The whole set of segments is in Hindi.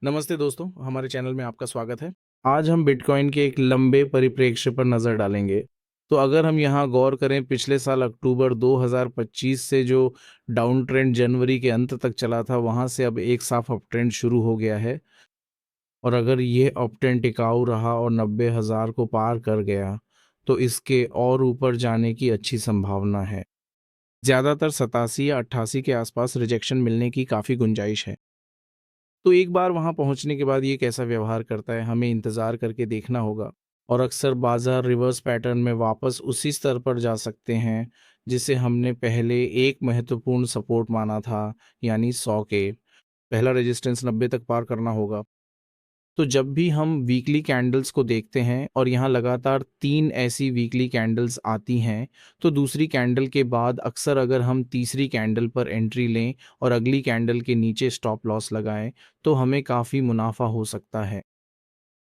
नमस्ते दोस्तों, हमारे चैनल में आपका स्वागत है। आज हम बिटकॉइन के एक लंबे परिप्रेक्ष्य पर नज़र डालेंगे। तो अगर हम यहाँ गौर करें, पिछले साल अक्टूबर 2025 से जो डाउन ट्रेंड जनवरी के अंत तक चला था, वहाँ से अब एक साफ अप ट्रेंड शुरू हो गया है। और अगर ये अप ट्रेंड टिकाऊ रहा और 90,000 को पार कर गया, तो इसके और ऊपर जाने की अच्छी संभावना है। ज़्यादातर 87 या 88 के आसपास रिजेक्शन मिलने की काफ़ी गुंजाइश है। तो एक बार वहां पहुंचने के बाद ये कैसा व्यवहार करता है, हमें इंतज़ार करके देखना होगा। और अक्सर बाजार रिवर्स पैटर्न में वापस उसी स्तर पर जा सकते हैं जिसे हमने पहले एक महत्वपूर्ण सपोर्ट माना था, यानी 100 के। पहला रेजिस्टेंस 90 तक पार करना होगा। तो जब भी हम वीकली कैंडल्स को देखते हैं और यहाँ लगातार 3 ऐसी वीकली कैंडल्स आती हैं, तो दूसरी कैंडल के बाद अक्सर अगर हम तीसरी कैंडल पर एंट्री लें और अगली कैंडल के नीचे स्टॉप लॉस लगाएं, तो हमें काफ़ी मुनाफा हो सकता है।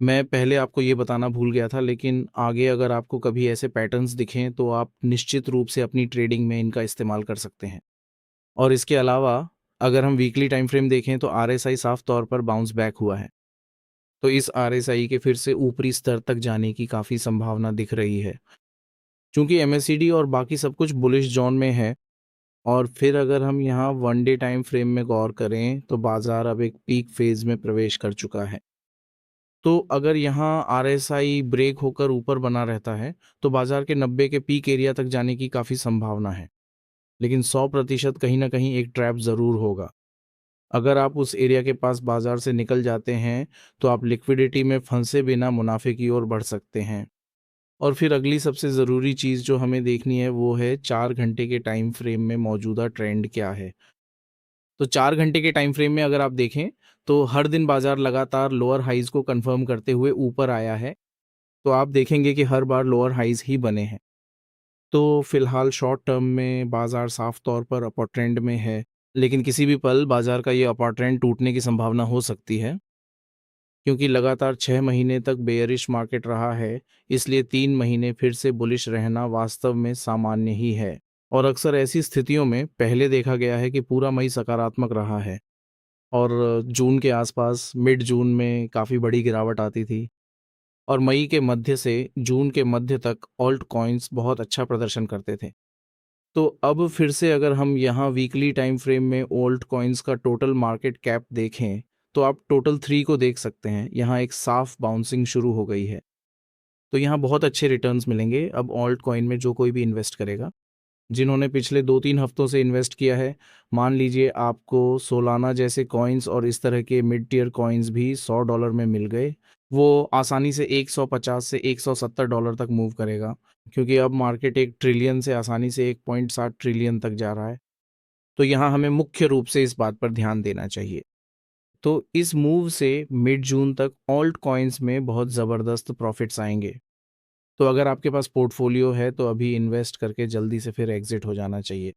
मैं पहले आपको ये बताना भूल गया था, लेकिन आगे अगर आपको कभी ऐसे पैटर्न्स दिखें तो आप निश्चित रूप से अपनी ट्रेडिंग में इनका इस्तेमाल कर सकते हैं। और इसके अलावा अगर हम वीकली टाइम फ्रेम देखें तो आरएसआई साफ तौर पर बाउंस बैक हुआ है। तो इस आरएसआई के फिर से ऊपरी स्तर तक जाने की काफ़ी संभावना दिख रही है। चूंकि एमएससीडी और बाकी सब कुछ बुलिश जोन में है। और फिर अगर हम यहाँ वन डे टाइम फ्रेम में गौर करें तो बाजार अब एक पीक फेज में प्रवेश कर चुका है। तो अगर यहाँ आरएसआई ब्रेक होकर ऊपर बना रहता है तो बाजार के 90 के पीक एरिया तक जाने की काफ़ी संभावना है। लेकिन 100% कहीं ना कहीं एक ट्रैप ज़रूर होगा। अगर आप उस एरिया के पास बाजार से निकल जाते हैं तो आप लिक्विडिटी में फंसे बिना मुनाफे की ओर बढ़ सकते हैं। और फिर अगली सबसे ज़रूरी चीज़ जो हमें देखनी है वो है 4 घंटे के टाइम फ्रेम में मौजूदा ट्रेंड क्या है। तो 4 घंटे के टाइम फ्रेम में अगर आप देखें तो हर दिन बाजार लगातार लोअर हाइज को कंफर्म करते हुए ऊपर आया है। तो आप देखेंगे कि हर बार लोअर हाइज ही बने हैं। तो फिलहाल शॉर्ट टर्म में बाजार साफ तौर पर अपर ट्रेंड में है, लेकिन किसी भी पल बाजार का ये अपर ट्रेंड टूटने की संभावना हो सकती है। क्योंकि लगातार 6 महीने तक बेयरिश मार्केट रहा है, इसलिए 3 महीने फिर से बुलिश रहना वास्तव में सामान्य ही है। और अक्सर ऐसी स्थितियों में पहले देखा गया है कि पूरा मई सकारात्मक रहा है और जून के आसपास मिड जून में काफ़ी बड़ी गिरावट आती थी। और मई के मध्य से जून के मध्य तक ऑल्ट कॉइन्स बहुत अच्छा प्रदर्शन करते थे। तो अब फिर से अगर हम यहाँ वीकली टाइम फ्रेम में ओल्ड कॉइन्स का टोटल मार्केट कैप देखें तो आप टोटल 3 को देख सकते हैं। यहाँ एक साफ बाउंसिंग शुरू हो गई है। तो यहाँ बहुत अच्छे रिटर्न्स मिलेंगे अब ऑल्ट कॉइन में जो कोई भी इन्वेस्ट करेगा। जिन्होंने पिछले 2-3 हफ्तों से इन्वेस्ट किया है, मान लीजिए आपको सोलाना जैसे कॉइन्स और इस तरह के मिड टियर कॉइन्स भी $100 में मिल गए। वो आसानी से 150 से $170 तक मूव करेगा, क्योंकि अब मार्केट 1 ट्रिलियन से आसानी से 1.7 ट्रिलियन तक जा रहा है। तो यहाँ हमें मुख्य रूप से इस बात पर ध्यान देना चाहिए। तो इस मूव से मिड जून तक ऑल्ट कॉइन्स में बहुत ज़बरदस्त प्रॉफिट्स आएंगे। तो अगर आपके पास पोर्टफोलियो है तो अभी इन्वेस्ट करके जल्दी से फिर एग्जिट हो जाना चाहिए।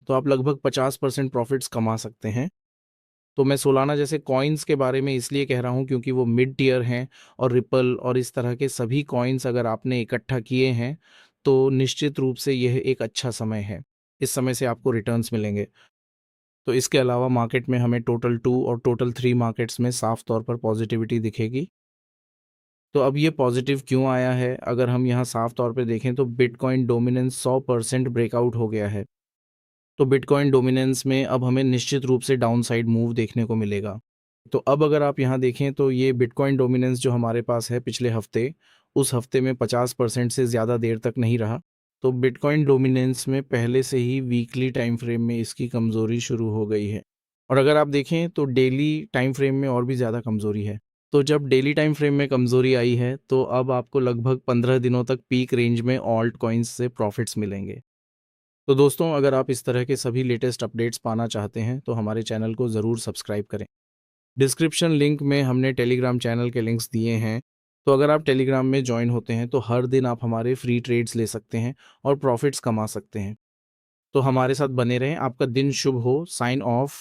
तो आप लगभग 50% प्रॉफिट्स कमा सकते हैं। तो मैं सोलाना जैसे कॉइन्स के बारे में इसलिए कह रहा हूँ क्योंकि वो मिड टियर हैं। और रिपल और इस तरह के सभी कॉइन्स अगर आपने इकट्ठा किए हैं तो निश्चित रूप से यह एक अच्छा समय है। इस समय से आपको रिटर्न्स मिलेंगे। तो इसके अलावा मार्केट में हमें टोटल 2 और टोटल 3 मार्केट्स में साफ तौर पर पॉजिटिविटी दिखेगी। तो अब ये पॉजिटिव क्यों आया है, अगर हम यहाँ साफ तौर पे देखें तो बिटकॉइन डोमिनेंस 100% ब्रेकआउट हो गया है। तो बिटकॉइन डोमिनेंस में अब हमें निश्चित रूप से डाउनसाइड मूव देखने को मिलेगा। तो अब अगर आप यहाँ देखें तो ये बिटकॉइन डोमिनेंस जो हमारे पास है पिछले हफ्ते, उस हफ्ते में 50% से ज़्यादा देर तक नहीं रहा। तो बिटकॉइन डोमिनेंस में पहले से ही वीकली टाइम फ्रेम में इसकी कमज़ोरी शुरू हो गई है। और अगर आप देखें तो डेली टाइम फ्रेम में और भी ज़्यादा कमज़ोरी है। तो जब डेली टाइम फ्रेम में कमज़ोरी आई है तो अब आपको लगभग 15 दिनों तक पीक रेंज में ऑल्ट कॉइन्स से प्रॉफिट्स मिलेंगे। तो दोस्तों, अगर आप इस तरह के सभी लेटेस्ट अपडेट्स पाना चाहते हैं तो हमारे चैनल को ज़रूर सब्सक्राइब करें। डिस्क्रिप्शन लिंक में हमने टेलीग्राम चैनल के लिंक्स दिए हैं। तो अगर आप टेलीग्राम में ज्वाइन होते हैं तो हर दिन आप हमारे फ्री ट्रेड्स ले सकते हैं और प्रॉफिट्स कमा सकते हैं। तो हमारे साथ बने रहें। आपका दिन शुभ हो। Sign of.